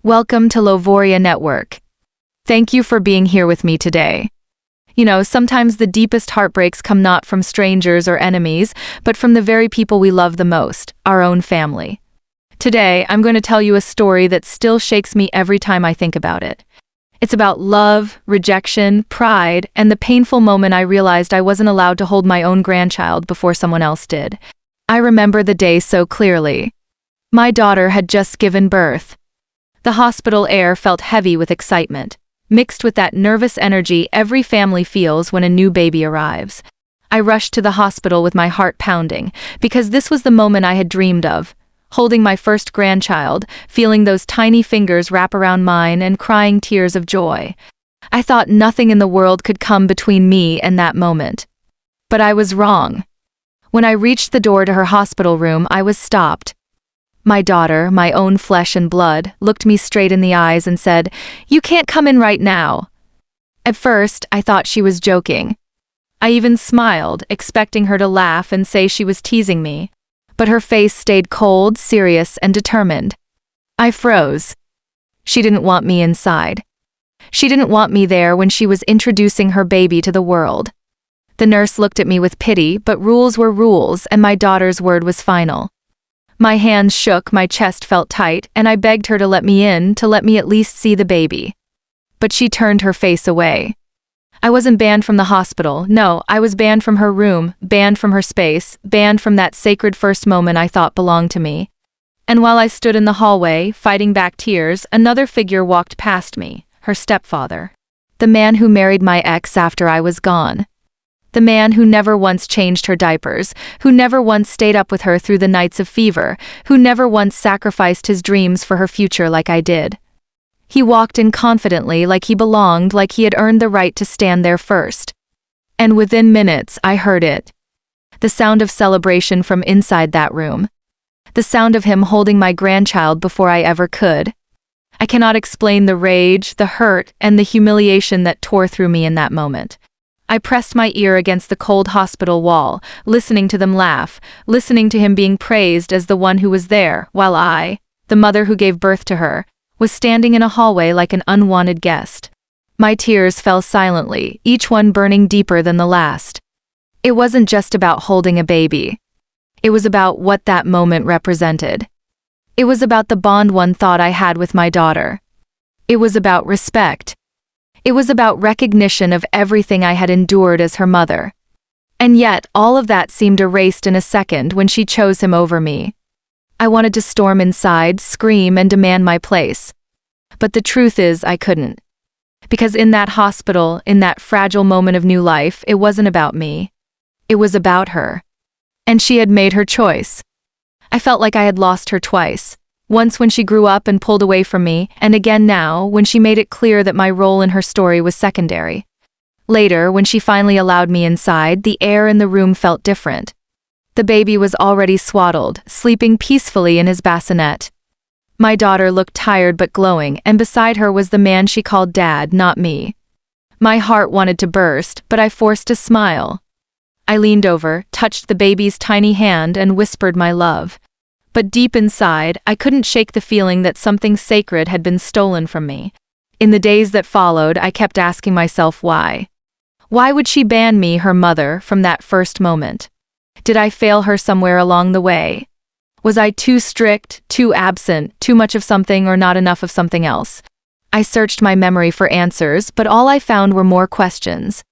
Welcome to Lovoria Network. Thank you for being here with me today. Sometimes the deepest heartbreaks come not from strangers or enemies, but from the very people we love the most, our own family. Today, I'm going to tell you a story that still shakes me every time I think about it. It's about love, rejection, pride, and the painful moment I realized I wasn't allowed to hold my own grandchild before someone else did. I remember the day so clearly. My daughter had just given birth. The hospital air felt heavy with excitement, mixed with that nervous energy every family feels when a new baby arrives. I rushed to the hospital with my heart pounding, because this was the moment I had dreamed of, holding my first grandchild, feeling those tiny fingers wrap around mine and crying tears of joy. I thought nothing in the world could come between me and that moment. But I was wrong. When I reached the door to her hospital room, I was stopped. My daughter, my own flesh and blood, looked me straight in the eyes and said, "You can't come in right now." At first, I thought she was joking. I even smiled, expecting her to laugh and say she was teasing me. But her face stayed cold, serious, and determined. I froze. She didn't want me inside. She didn't want me there when she was introducing her baby to the world. The nurse looked at me with pity, but rules were rules, and my daughter's word was final. My hands shook, my chest felt tight, and I begged her to let me in, to let me at least see the baby. But she turned her face away. I wasn't banned from the hospital, no, I was banned from her room, banned from her space, banned from that sacred first moment I thought belonged to me. And while I stood in the hallway, fighting back tears, another figure walked past me, her stepfather. The man who married my ex after I was gone. The man who never once changed her diapers, who never once stayed up with her through the nights of fever, who never once sacrificed his dreams for her future like I did. He walked in confidently, like he belonged, like he had earned the right to stand there first. And within minutes, I heard it. The sound of celebration from inside that room. The sound of him holding my grandchild before I ever could. I cannot explain the rage, the hurt, and the humiliation that tore through me in that moment. I pressed my ear against the cold hospital wall, listening to them laugh, listening to him being praised as the one who was there, while I, the mother who gave birth to her, was standing in a hallway like an unwanted guest. My tears fell silently, each one burning deeper than the last. It wasn't just about holding a baby. It was about what that moment represented. It was about the bond one thought I had with my daughter. It was about respect. It was about recognition of everything I had endured as her mother. And yet, all of that seemed erased in a second when she chose him over me. I wanted to storm inside, scream, and demand my place. But the truth is, I couldn't. Because in that hospital, in that fragile moment of new life, it wasn't about me. It was about her. And she had made her choice. I felt like I had lost her twice. Once when she grew up and pulled away from me, and again now, when she made it clear that my role in her story was secondary. Later, when she finally allowed me inside, the air in the room felt different. The baby was already swaddled, sleeping peacefully in his bassinet. My daughter looked tired but glowing, and beside her was the man she called Dad, not me. My heart wanted to burst, but I forced a smile. I leaned over, touched the baby's tiny hand, and whispered my love. But deep inside, I couldn't shake the feeling that something sacred had been stolen from me. In the days that followed, I kept asking myself why. Why would she ban me, her mother, from that first moment? Did I fail her somewhere along the way? Was I too strict, too absent, too much of something or not enough of something else? I searched my memory for answers, but all I found were more questions.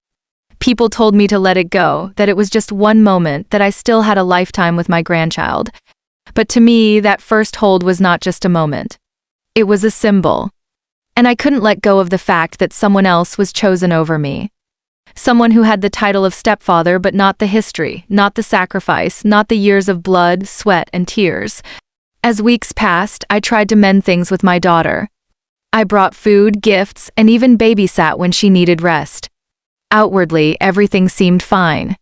People told me to let it go, that it was just one moment, that I still had a lifetime with my grandchild. But to me, that first hold was not just a moment. It was a symbol. And I couldn't let go of the fact that someone else was chosen over me. Someone who had the title of stepfather but not the history, not the sacrifice, not the years of blood, sweat, and tears. As weeks passed, I tried to mend things with my daughter. I brought food, gifts, and even babysat when she needed rest. Outwardly, everything seemed fine.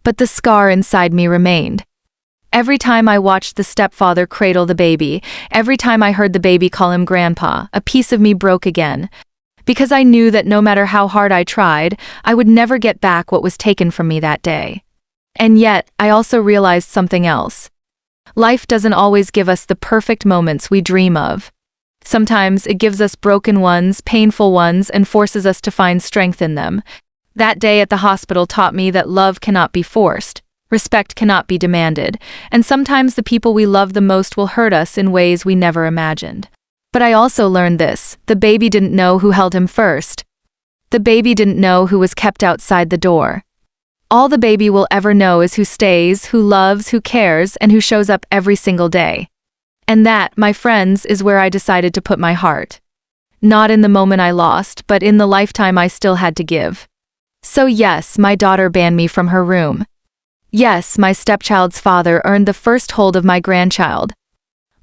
But the scar inside me remained. Every time I watched the stepfather cradle the baby, every time I heard the baby call him grandpa, a piece of me broke again. Because I knew that no matter how hard I tried, I would never get back what was taken from me that day. And yet, I also realized something else. Life doesn't always give us the perfect moments we dream of. Sometimes it gives us broken ones, painful ones, and forces us to find strength in them. That day at the hospital taught me that love cannot be forced, respect cannot be demanded, and sometimes the people we love the most will hurt us in ways we never imagined. But I also learned this: the baby didn't know who held him first. The baby didn't know who was kept outside the door. All the baby will ever know is who stays, who loves, who cares, and who shows up every single day. And that, my friends, is where I decided to put my heart. Not in the moment I lost, but in the lifetime I still had to give. So yes, my daughter banned me from her room. Yes, my stepchild's father earned the first hold of my grandchild.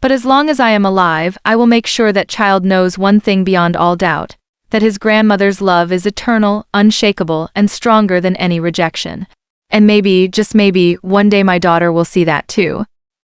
But as long as I am alive, I will make sure that child knows one thing beyond all doubt: that his grandmother's love is eternal, unshakable, and stronger than any rejection. And maybe, just maybe, one day my daughter will see that too.